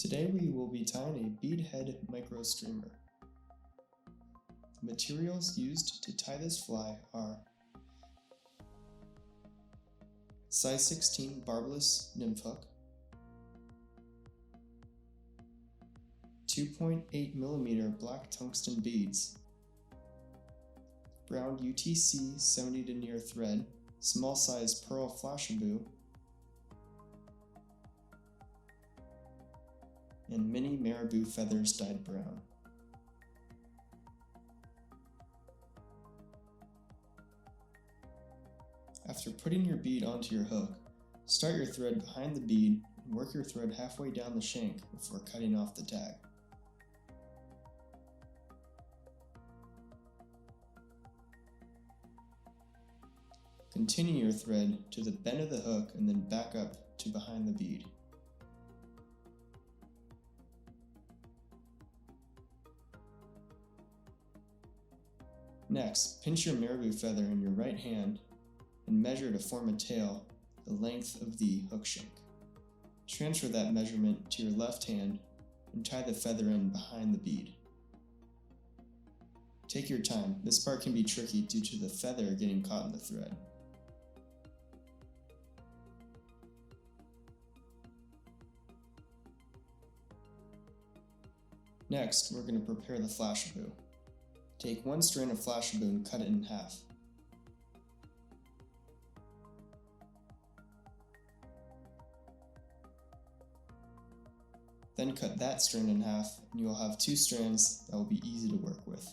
Today we will be tying a bead head micro streamer. The materials used to tie this fly are size 16 barbless nymph hook, 2.8mm black tungsten beads, brown UTC 70 denier thread, small size pearl Flashabou, and mini Marabou feathers dyed brown. After putting your bead onto your hook, start your thread behind the bead and work your thread halfway down the shank before cutting off the tag. Continue your thread to the bend of the hook and then back up to behind the bead. Next, pinch your Marabou feather in your right hand and measure to form a tail the length of the hook shank. Transfer that measurement to your left hand and tie the feather in behind the bead. Take your time, this part can be tricky due to the feather getting caught in the thread. Next, we're going to prepare the Flashabou. Take one strand of Flashabou and cut it in half. Then cut that strand in half and you will have two strands that will be easy to work with.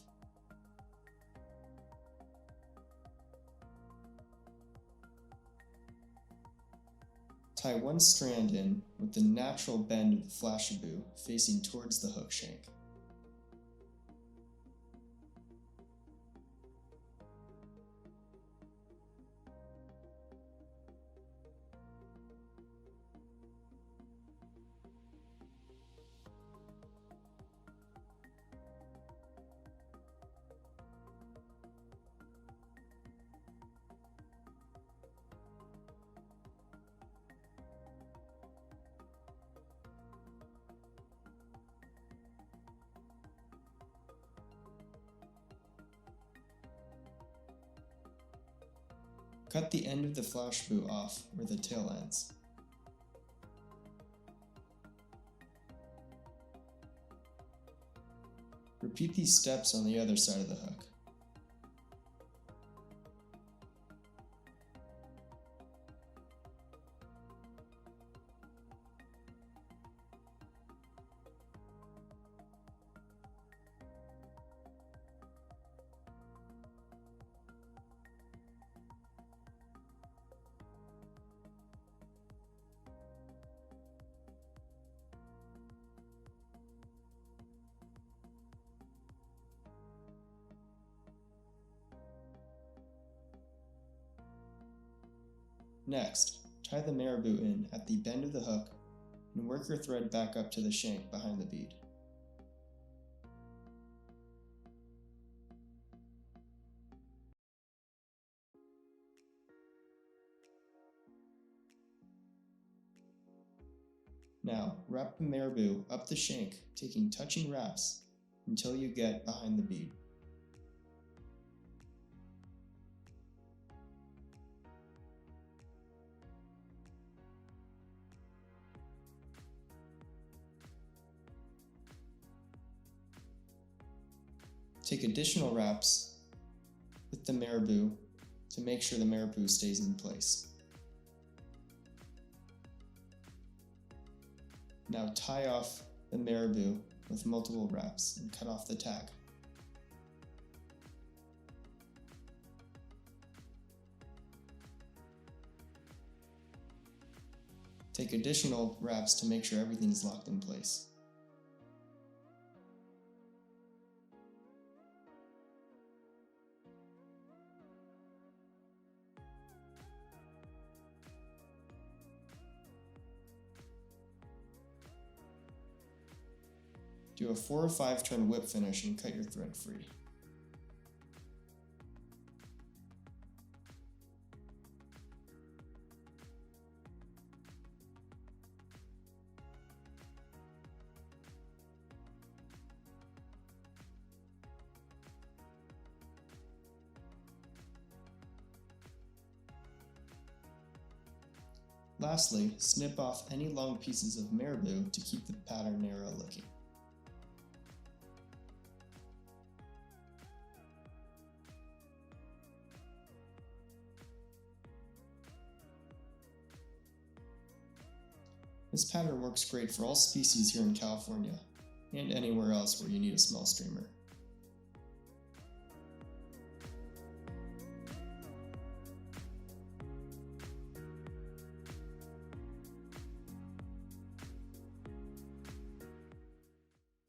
Tie one strand in with the natural bend of the Flashabou facing towards the hook shank. Cut the end of the Flashabou off where the tail ends. Repeat these steps on the other side of the hook. Next, tie the Marabou in at the bend of the hook and work your thread back up to the shank behind the bead. Now, wrap the Marabou up the shank, taking touching wraps until you get behind the bead. Take additional wraps with the Marabou to make sure the Marabou stays in place. Now tie off the Marabou with multiple wraps and cut off the tag. Take additional wraps to make sure everything's locked in place. Do a 4 or 5 turn whip finish and cut your thread free. Lastly, snip off any long pieces of marabou to keep the pattern narrow looking. This pattern works great for all species here in California, and anywhere else where you need a small streamer.